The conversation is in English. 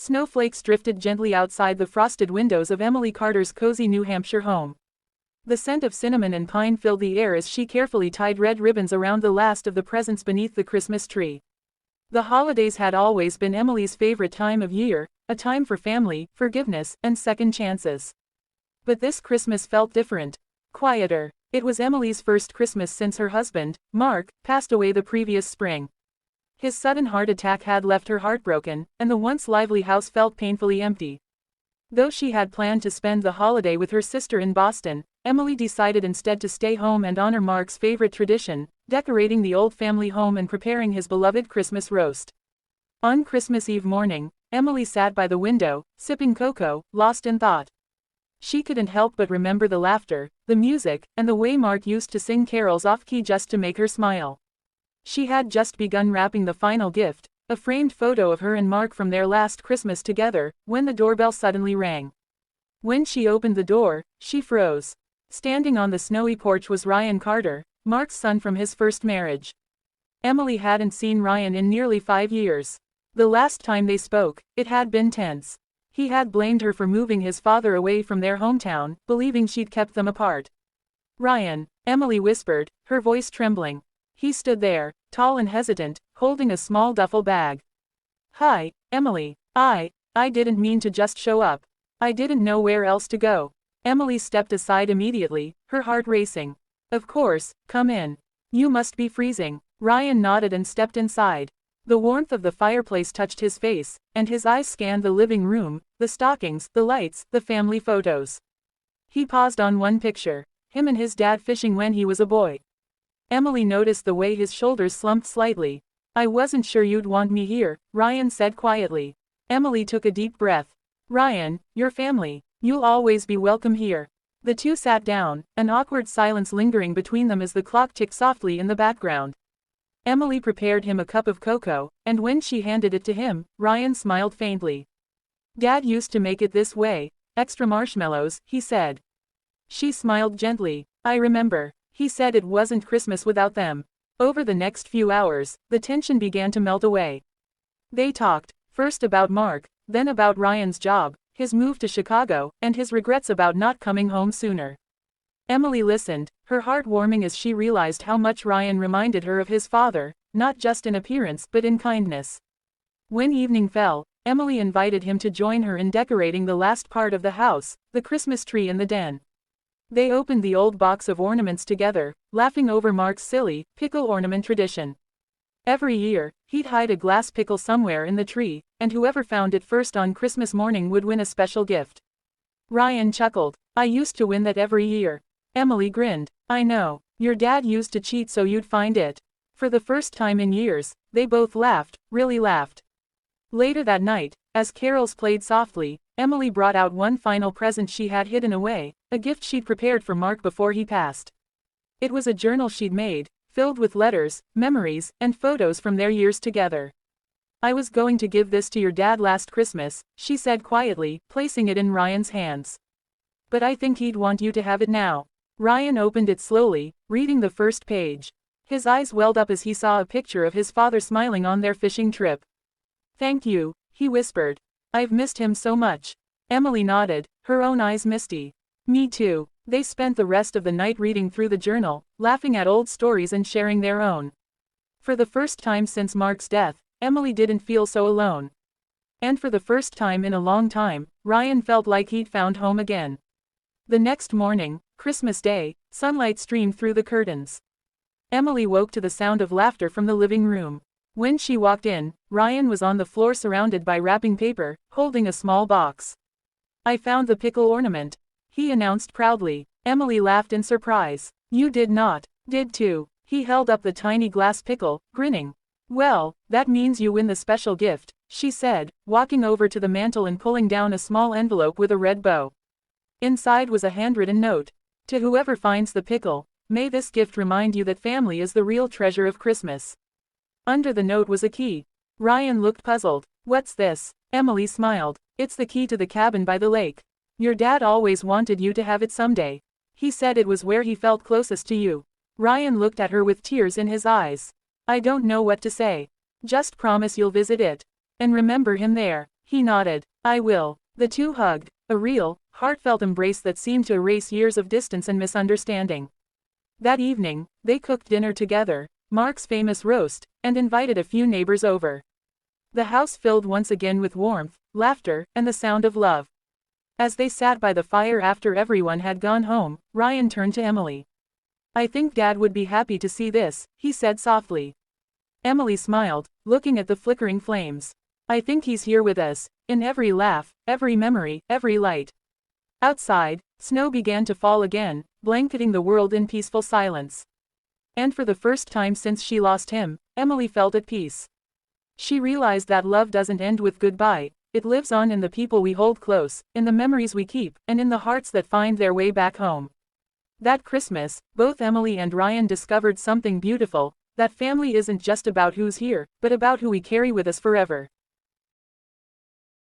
Snowflakes drifted gently outside the frosted windows of Emily Carter's cozy New Hampshire home. The scent of cinnamon and pine filled the air as she carefully tied red ribbons around the last of the presents beneath the Christmas tree. The holidays had always been Emily's favorite time of year, a time for family, forgiveness, and second chances. But this Christmas felt different. Quieter. It was Emily's first Christmas since her husband, Mark, passed away the previous spring. His sudden heart attack had left her heartbroken, and the once lively house felt painfully empty. Though she had planned to spend the holiday with her sister in Boston, Emily decided instead to stay home and honor Mark's favorite tradition, decorating the old family home and preparing his beloved Christmas roast. On Christmas Eve morning, Emily sat by the window, sipping cocoa, lost in thought. She couldn't help but remember the laughter, the music, and the way Mark used to sing carols off-key just to make her smile. She had just begun wrapping the final gift, a framed photo of her and Mark from their last Christmas together, when the doorbell suddenly rang. When she opened the door, she froze. Standing on the snowy porch was Ryan Carter, Mark's son from his first marriage. Emily hadn't seen Ryan in nearly 5 years. The last time they spoke, it had been tense. He had blamed her for moving his father away from their hometown, believing she'd kept them apart. "Ryan," Emily whispered, her voice trembling. He stood there, tall and hesitant, holding a small duffel bag. "Hi, Emily. I didn't mean to just show up. I didn't know where else to go." Emily stepped aside immediately, her heart racing. "Of course, come in. You must be freezing." Ryan nodded and stepped inside. The warmth of the fireplace touched his face, and his eyes scanned the living room, the stockings, the lights, the family photos. He paused on one picture, him and his dad fishing when he was a boy. Emily noticed the way his shoulders slumped slightly. "I wasn't sure you'd want me here," Ryan said quietly. Emily took a deep breath. "Ryan, your family. You'll always be welcome here." The two sat down, an awkward silence lingering between them as the clock ticked softly in the background. Emily prepared him a cup of cocoa, and when she handed it to him, Ryan smiled faintly. "Dad used to make it this way, extra marshmallows," he said. She smiled gently. "I remember." He said it wasn't Christmas without them. Over the next few hours, the tension began to melt away. They talked, first about Mark, then about Ryan's job, his move to Chicago, and his regrets about not coming home sooner. Emily listened, her heart warming as she realized how much Ryan reminded her of his father, not just in appearance but in kindness. When evening fell, Emily invited him to join her in decorating the last part of the house, the Christmas tree in the den. They opened the old box of ornaments together, laughing over Mark's silly, pickle ornament tradition. Every year, he'd hide a glass pickle somewhere in the tree, and whoever found it first on Christmas morning would win a special gift. Ryan chuckled. "I used to win that every year." Emily grinned. "I know. Your dad used to cheat so you'd find it." For the first time in years, they both laughed, really laughed. Later that night, as carols played softly, Emily brought out one final present she had hidden away, a gift she'd prepared for Mark before he passed. It was a journal she'd made, filled with letters, memories, and photos from their years together. "I was going to give this to your dad last Christmas," she said quietly, placing it in Ryan's hands. "But I think he'd want you to have it now." Ryan opened it slowly, reading the first page. His eyes welled up as he saw a picture of his father smiling on their fishing trip. "Thank you," he whispered. "I've missed him so much." Emily nodded, her own eyes misty. "Me too." They spent the rest of the night reading through the journal, laughing at old stories and sharing their own. For the first time since Mark's death, Emily didn't feel so alone. And for the first time in a long time, Ryan felt like he'd found home again. The next morning, Christmas Day, sunlight streamed through the curtains. Emily woke to the sound of laughter from the living room. When she walked in, Ryan was on the floor surrounded by wrapping paper, holding a small box. "I found the pickle ornament," he announced proudly. Emily laughed in surprise. "You did not." "Did too." He held up the tiny glass pickle, grinning. "Well, that means you win the special gift," she said, walking over to the mantel and pulling down a small envelope with a red bow. Inside was a handwritten note. "To whoever finds the pickle, may this gift remind you that family is the real treasure of Christmas." Under the note was a key. Ryan looked puzzled. "What's this?" Emily smiled. "It's the key to the cabin by the lake. Your dad always wanted you to have it someday. He said it was where he felt closest to you." Ryan looked at her with tears in his eyes. "I don't know what to say. Just promise you'll visit it. And remember him there." He nodded. I will. The two hugged, a real, heartfelt embrace that seemed to erase years of distance and misunderstanding. That evening, they cooked dinner together, Mark's famous roast, and invited a few neighbors over. The house filled once again with warmth, laughter, and the sound of love. As they sat by the fire after everyone had gone home, Ryan turned to Emily. I think Dad would be happy to see this, he said softly. Emily smiled, looking at the flickering flames. I think he's here with us, in every laugh, every memory, every light. Outside, snow began to fall again, blanketing the world in peaceful silence. And for the first time since she lost him, Emily felt at peace. She realized that love doesn't end with goodbye, it lives on in the people we hold close, in the memories we keep, and in the hearts that find their way back home. That Christmas, both Emily and Ryan discovered something beautiful, that family isn't just about who's here, but about who we carry with us forever.